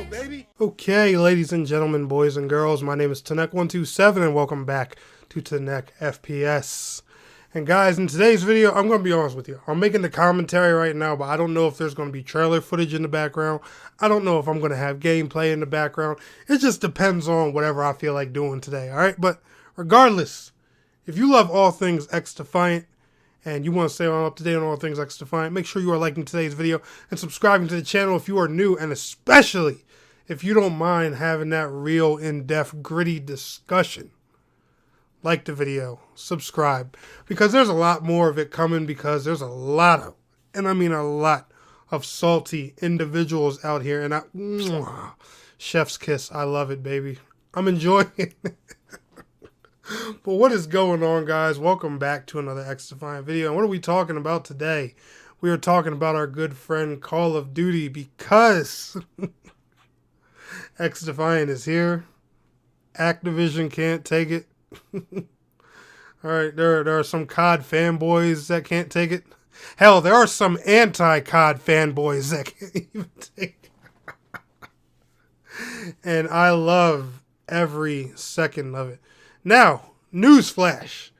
on, baby. Okay, ladies and gentlemen, boys and girls, my name is Tanek127 and welcome back to Tanek FPS. And guys, in today's video, I'm going to be honest with you. I'm making the commentary right now, but I don't know if there's going to be trailer footage in the background. I don't know if I'm going to have gameplay in the background. It just depends on whatever I feel like doing today, alright? But regardless, if you love all things Xdefiant, and you want to stay up to date on all things Xdefiant, make sure you are liking today's video and subscribing to the channel if you are new, and especially if you don't mind having that real in-depth gritty discussion. Like the video, subscribe, because there's a lot more of it coming, because there's a lot of, and I mean a lot of salty individuals out here, and chef's kiss, I love it, baby. I'm enjoying it. But what is going on, guys? Welcome back to another Xdefiant video. And what are we talking about today? We are talking about our good friend Call of Duty, because Xdefiant is here. Activision can't take it. Alright, there are some COD fanboys that can't take it. Hell, there are some anti-COD fanboys that can't even take it. And I love every second of it. Now, newsflash.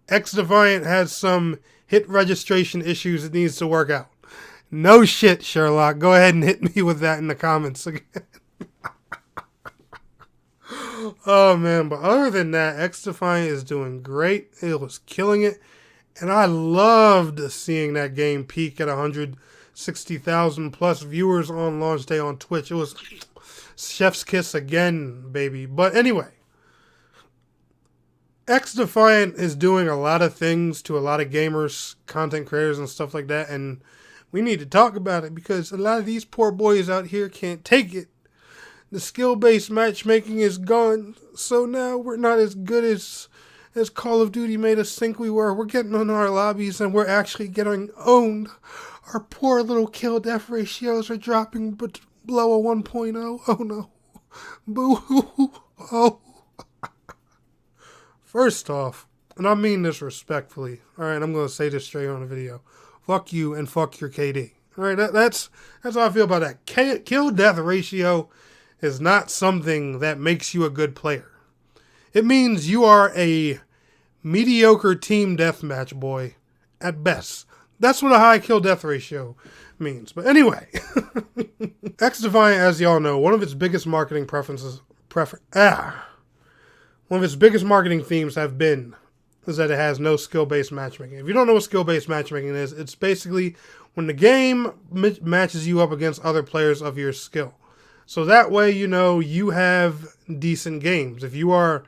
Xdefiant has some hit registration issues it needs to work out. No shit, Sherlock. Go ahead and hit me with that in the comments again. Oh, man. But other than that, Xdefiant is doing great. It was killing it. And I loved seeing that game peak at 160,000 plus viewers on launch day on Twitch. It was chef's kiss again, baby. But anyway. Xdefiant is doing a lot of things to a lot of gamers, content creators, and stuff like that, and we need to talk about it because a lot of these poor boys out here can't take it. The skill-based matchmaking is gone, so now we're not as good as Call of Duty made us think we were. We're getting on our lobbies and we're actually getting owned. Our poor little kill-death ratios are dropping below a 1.0. Oh no. Boo-hoo. Oh. First off, and I mean this respectfully, alright, I'm going to say this straight on the video. Fuck you and fuck your KD. Alright, that's how I feel about that. Kill-death ratio is not something that makes you a good player. It means you are a mediocre team deathmatch boy at best. That's what a high kill-death ratio means. But anyway, Xdefiant, as y'all know, one of its biggest marketing one of its biggest marketing themes is that it has no skill-based matchmaking. If you don't know what skill-based matchmaking is, it's basically when the game matches you up against other players of your skill. So that way, you know, you have decent games. If you are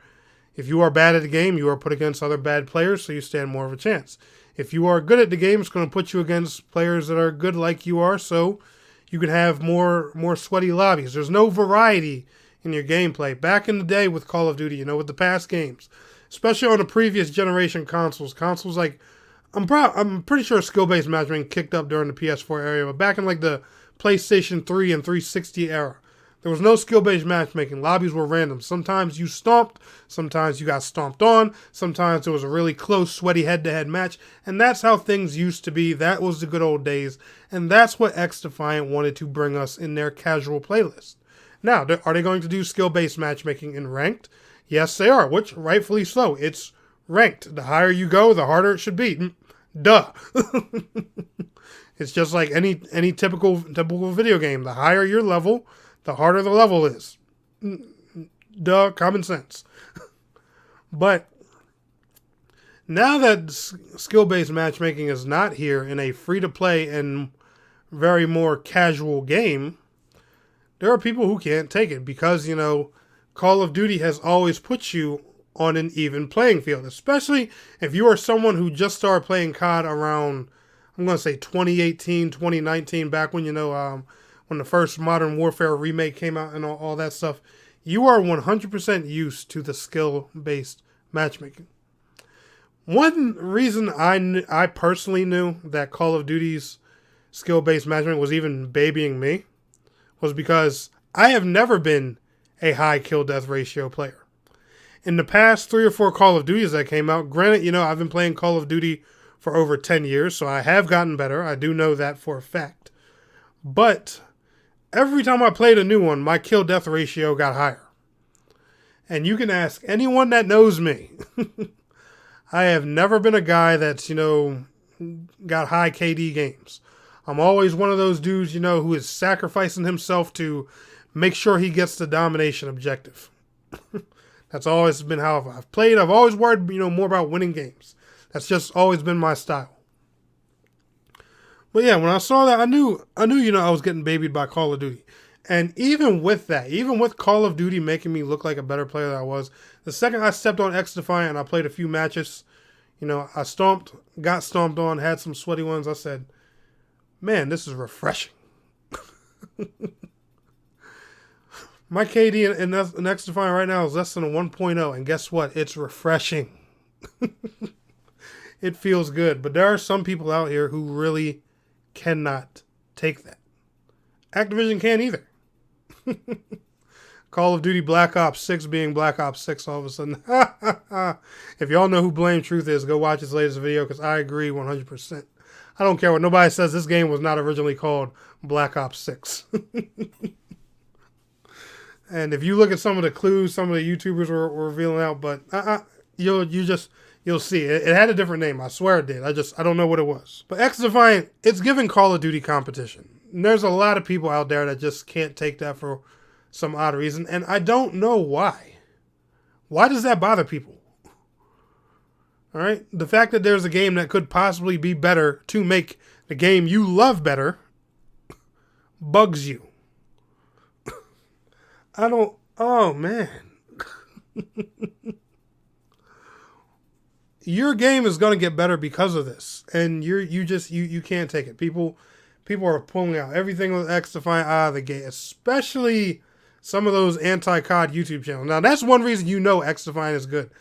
bad at the game, you are put against other bad players, so you stand more of a chance. If you are good at the game, it's going to put you against players that are good like you are, so you can have more sweaty lobbies. There's no variety in your gameplay. Back in the day with Call of Duty, you know, with the past games, especially on the previous generation consoles like, I'm pretty sure skill-based matchmaking kicked up during the PS4 era, but back in like the PlayStation 3 and 360 era, there was no skill-based matchmaking. Lobbies were random. Sometimes you stomped, sometimes you got stomped on, sometimes it was a really close, sweaty head-to-head match, and that's how things used to be. That was the good old days, and that's what Xdefiant wanted to bring us in their casual playlist. Now, are they going to do skill-based matchmaking in ranked? Yes, they are, which rightfully so. It's ranked. The higher you go, the harder it should be. Duh. It's just like any typical video game. The higher your level, the harder the level is. Duh, common sense. But now that skill-based matchmaking is not here in a free-to-play and very more casual game, there are people who can't take it because, you know, Call of Duty has always put you on an even playing field, especially if you are someone who just started playing COD around, I'm going to say 2018, 2019, back when, you know, when the first Modern Warfare remake came out and all that stuff. You are 100% used to the skill-based matchmaking. One reason I personally knew that Call of Duty's skill-based matchmaking was even babying me was because I have never been a high kill-death ratio player. In the past 3 or 4 Call of Duties that came out, granted, you know, I've been playing Call of Duty for over 10 years, so I have gotten better. I do know that for a fact. But every time I played a new one, my kill death ratio got higher. And you can ask anyone that knows me. I have never been a guy that's, got high KD games. I'm always one of those dudes, who is sacrificing himself to make sure he gets the domination objective. That's always been how I've played. I've always worried, more about winning games. That's just always been my style. But yeah, when I saw that, I knew, I was getting babied by Call of Duty. And even with that, even with Call of Duty making me look like a better player than I was, the second I stepped on Xdefiant and I played a few matches, I got stomped on, had some sweaty ones. I said, man, this is refreshing. My KD in Xdefiant right now is less than a 1.0, and guess what? It's refreshing. It feels good. But there are some people out here who really cannot take that. Activision can't either. Call of Duty Black Ops 6 being Black Ops 6 all of a sudden. If y'all know who Blame Truth is, go watch his latest video because I agree 100%. I don't care what nobody says. This game was not originally called Black Ops 6. And if you look at some of the clues, some of the YouTubers were revealing out, but you'll see it. It had a different name. I swear it did. I don't know what it was. But Xdefiant, it's giving Call of Duty competition. And there's a lot of people out there that just can't take that for some odd reason, and I don't know why. Why does that bother people? All right, the fact that there's a game that could possibly be better to make the game you love better bugs you. Oh man. Your game is going to get better because of this, and you can't take it. People are pulling out everything with Xdefiant out of the gate, especially some of those anti-COD YouTube channels. Now, that's one reason Xdefiant is good.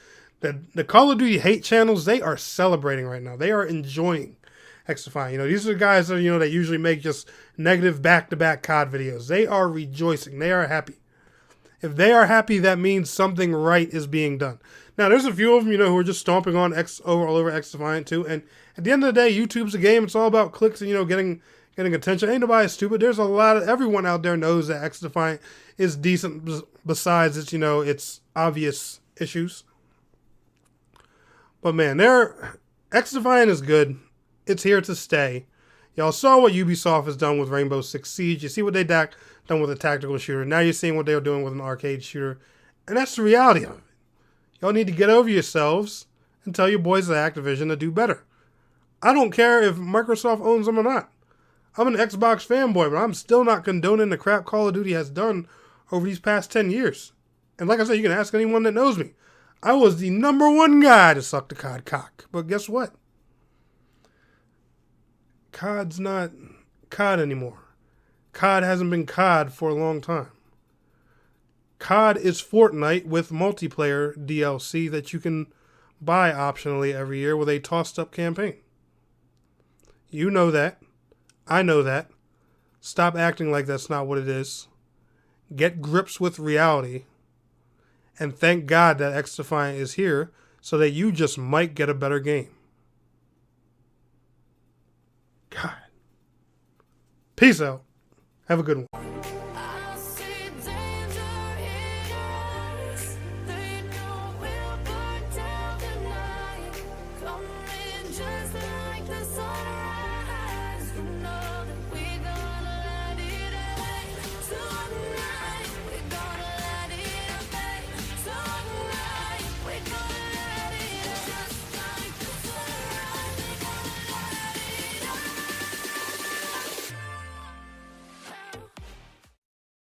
The Call of Duty hate channels, they are celebrating right now. They are enjoying Xdefiant. These are the guys that, that usually make just negative back-to-back COD videos. They are rejoicing. They are happy. If they are happy, that means something right is being done. Now, there's a few of them, who are just stomping on all over Xdefiant too. And at the end of the day, YouTube's a game. It's all about clicks and, getting attention. Ain't nobody stupid. There's everyone out there knows that Xdefiant is decent besides its, its obvious issues. But man, Xdefiant is good. It's here to stay. Y'all saw what Ubisoft has done with Rainbow Six Siege. You see what they done with a tactical shooter. Now you're seeing what they're doing with an arcade shooter. And that's the reality of it. Y'all need to get over yourselves and tell your boys at Activision to do better. I don't care if Microsoft owns them or not. I'm an Xbox fanboy, but I'm still not condoning the crap Call of Duty has done over these past 10 years. And like I said, you can ask anyone that knows me. I was the #1 guy to suck the COD cock. But guess what? COD's not COD anymore. COD hasn't been COD for a long time. COD is Fortnite with multiplayer DLC that you can buy optionally every year with a tossed up campaign. You know that. I know that. Stop acting like that's not what it is. Get grips with reality. And thank God that Xdefiant is here so that you just might get a better game. God. Peace out. Have a good one.